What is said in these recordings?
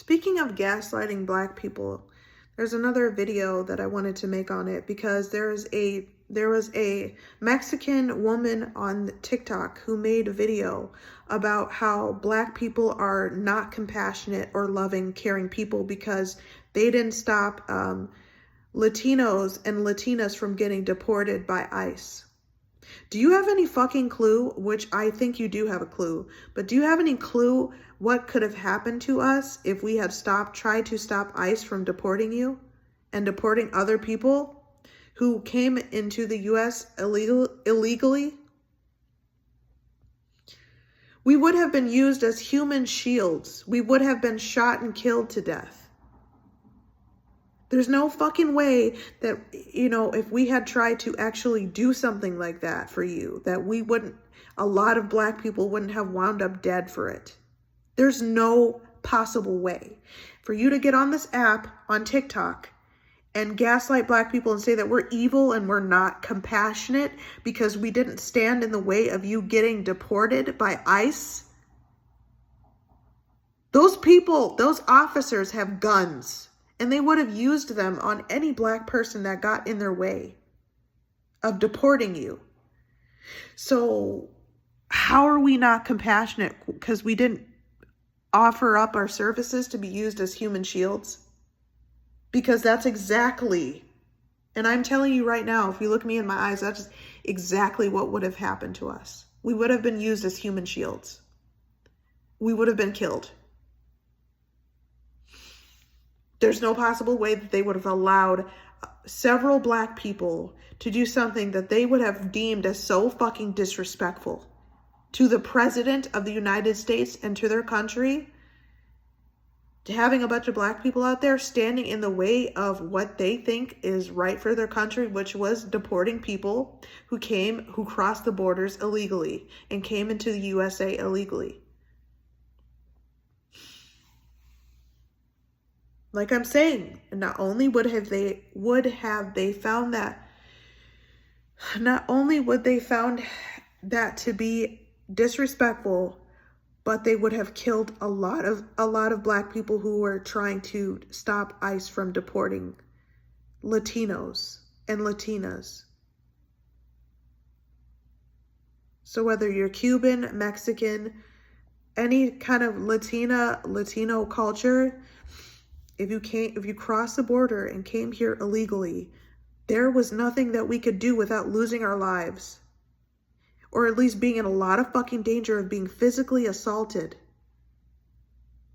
Speaking of gaslighting Black people, there's another video that I wanted to make on it because there was a Mexican woman on TikTok who made a video about how Black people are not compassionate or loving, caring people because they didn't stop Latinos and Latinas from getting deported by ICE. Do you have any fucking clue, which I think you do have a clue, but do you have any clue what could have happened to us if we had tried to stop ICE from deporting you and deporting other people who came into the US illegally? We would have been used as human shields. We would have been shot and killed to death. There's no fucking way that, if we had tried to actually do something like that for you, that a lot of Black people wouldn't have wound up dead for it. There's no possible way for you to get on this app on TikTok and gaslight Black people and say that we're evil and we're not compassionate because we didn't stand in the way of you getting deported by ICE. Those people, those officers have guns. And they would have used them on any Black person that got in their way of deporting you. So how are we not compassionate? Because we didn't offer up our services to be used as human shields? Because that's exactly, and I'm telling you right now, if you look me in my eyes, that's exactly what would have happened to us. We would have been used as human shields. We would have been killed. There's no possible way that they would have allowed several Black people to do something that they would have deemed as so fucking disrespectful to the President of the United States and to their country. To having a bunch of Black people out there standing in the way of what they think is right for their country, which was deporting people who crossed the borders illegally and came into the USA illegally. Like I'm saying, not only would they found that to be disrespectful, but they would have killed a lot of Black people who were trying to stop ICE from deporting Latinos and Latinas. So whether you're Cuban, Mexican, any kind of Latino culture, if you crossed the border and came here illegally, there was nothing that we could do without losing our lives. Or at least being in a lot of fucking danger of being physically assaulted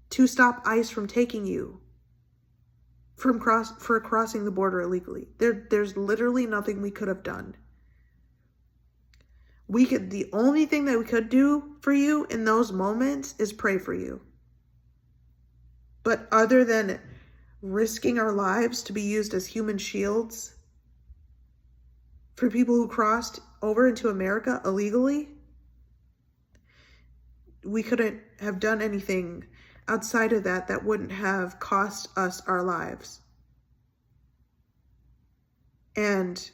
to stop ICE from taking you for crossing the border illegally. There's literally nothing we could have done. The only thing that we could do for you in those moments is pray for you. But other than risking our lives to be used as human shields for people who crossed over into America illegally, we couldn't have done anything outside of that wouldn't have cost us our lives. And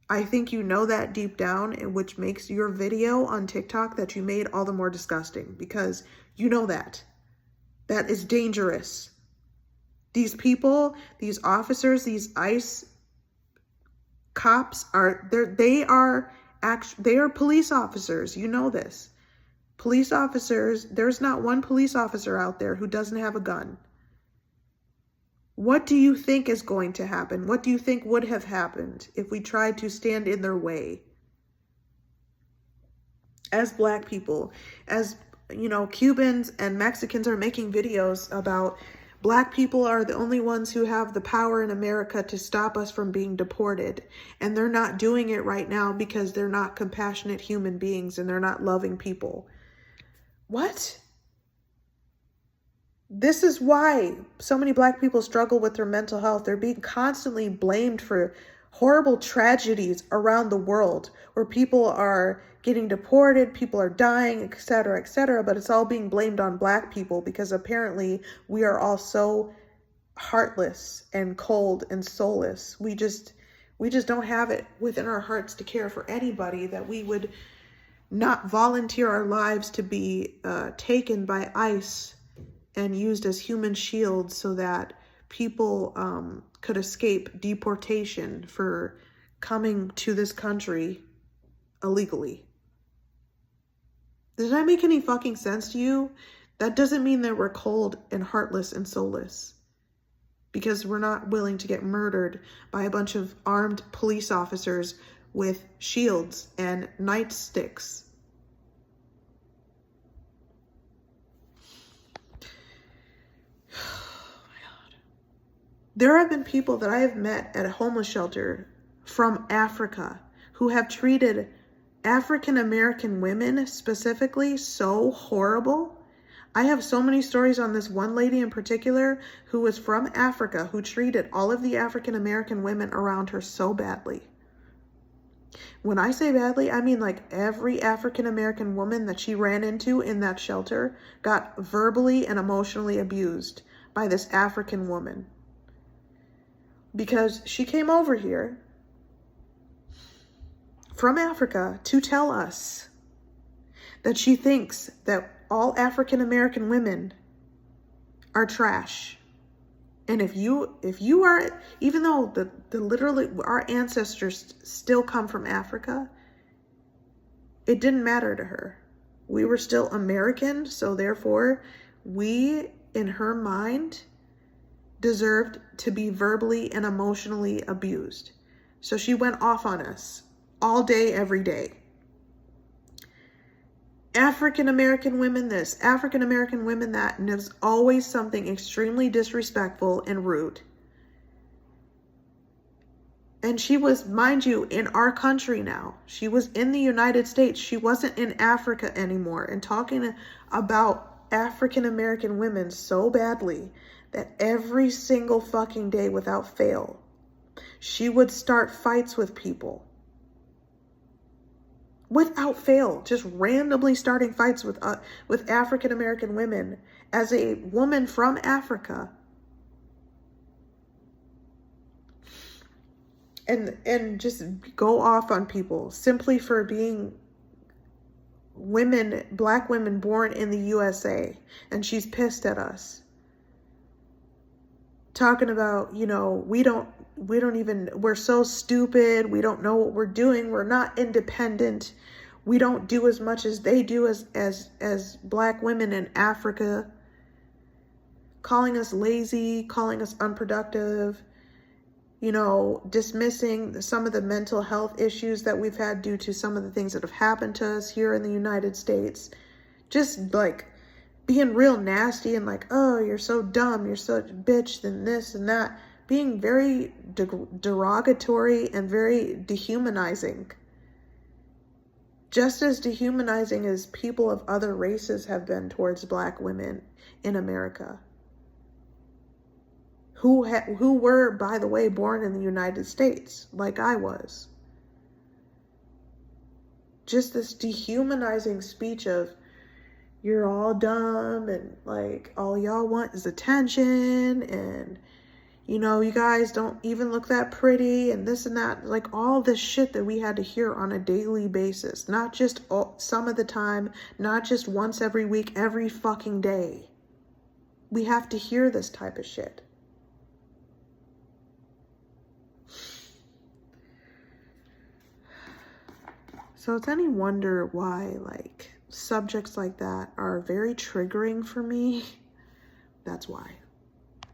I think you know that deep down, which makes your video on TikTok that you made all the more disgusting, because you know that. That is dangerous. These people, these officers, these ICE cops they are police officers. You know this. Police officers, there's not one police officer out there who doesn't have a gun. What do you think is going to happen? What do you think would have happened if we tried to stand in their way? As Black people, as Cubans and Mexicans are making videos about Black people are the only ones who have the power in America to stop us from being deported. And they're not doing it right now because they're not compassionate human beings and they're not loving people. What? This is why so many Black people struggle with their mental health. They're being constantly blamed for horrible tragedies around the world where people are getting deported, people are dying, etc., but it's all being blamed on Black people because apparently we are all so heartless and cold and soulless. We just don't have it within our hearts to care for anybody, that we would not volunteer our lives to be taken by ICE and used as human shields so that people could escape deportation for coming to this country illegally. Does that make any fucking sense to you? That doesn't mean that we're cold and heartless and soulless, because we're not willing to get murdered by a bunch of armed police officers with shields and nightsticks. Oh my God. There have been people that I have met at a homeless shelter from Africa who have treated African American women specifically so horrible. I have so many stories on this one lady in particular who was from Africa, who treated all of the African American women around her so badly. When I say badly, I mean like every African American woman that she ran into in that shelter got verbally and emotionally abused by this African woman. Because she came over here from Africa to tell us that she thinks that all African American women are trash. And if you are, even though the literally our ancestors still come from Africa, it didn't matter to her. We were still American, so therefore we, in her mind, deserved to be verbally and emotionally abused. So she went off on us all day, every day. African American women this, African American women that, and it was always something extremely disrespectful and rude. And she was, mind you, in our country now. She was in the United States. She wasn't in Africa anymore. And talking about African American women so badly that every single fucking day without fail, she would start fights with people. Without fail, just randomly starting fights with African American women as a woman from Africa. And just go off on people simply for being women, black women born in the USA. And she's pissed at us. Talking about, you know, we're so stupid. We don't know what we're doing. We're not independent. We don't do as much as they do as black women in Africa. Calling us lazy, calling us unproductive, you know, dismissing some of the mental health issues that we've had due to some of the things that have happened to us here in the United States. Just like being real nasty and like, oh, you're so dumb, you're such a bitch, and this and that. Being very derogatory and very dehumanizing. Just as dehumanizing as people of other races have been towards black women in America. Who were, by the way, born in the United States, like I was. Just this dehumanizing speech of, you're all dumb, and like, all y'all want is attention, and you know, you guys don't even look that pretty, and this and that. Like all this shit that we had to hear on a daily basis. Not just some of the time, not just once every week, every fucking day. We have to hear this type of shit. So it's any wonder why, like, subjects like that are very triggering for me. That's why.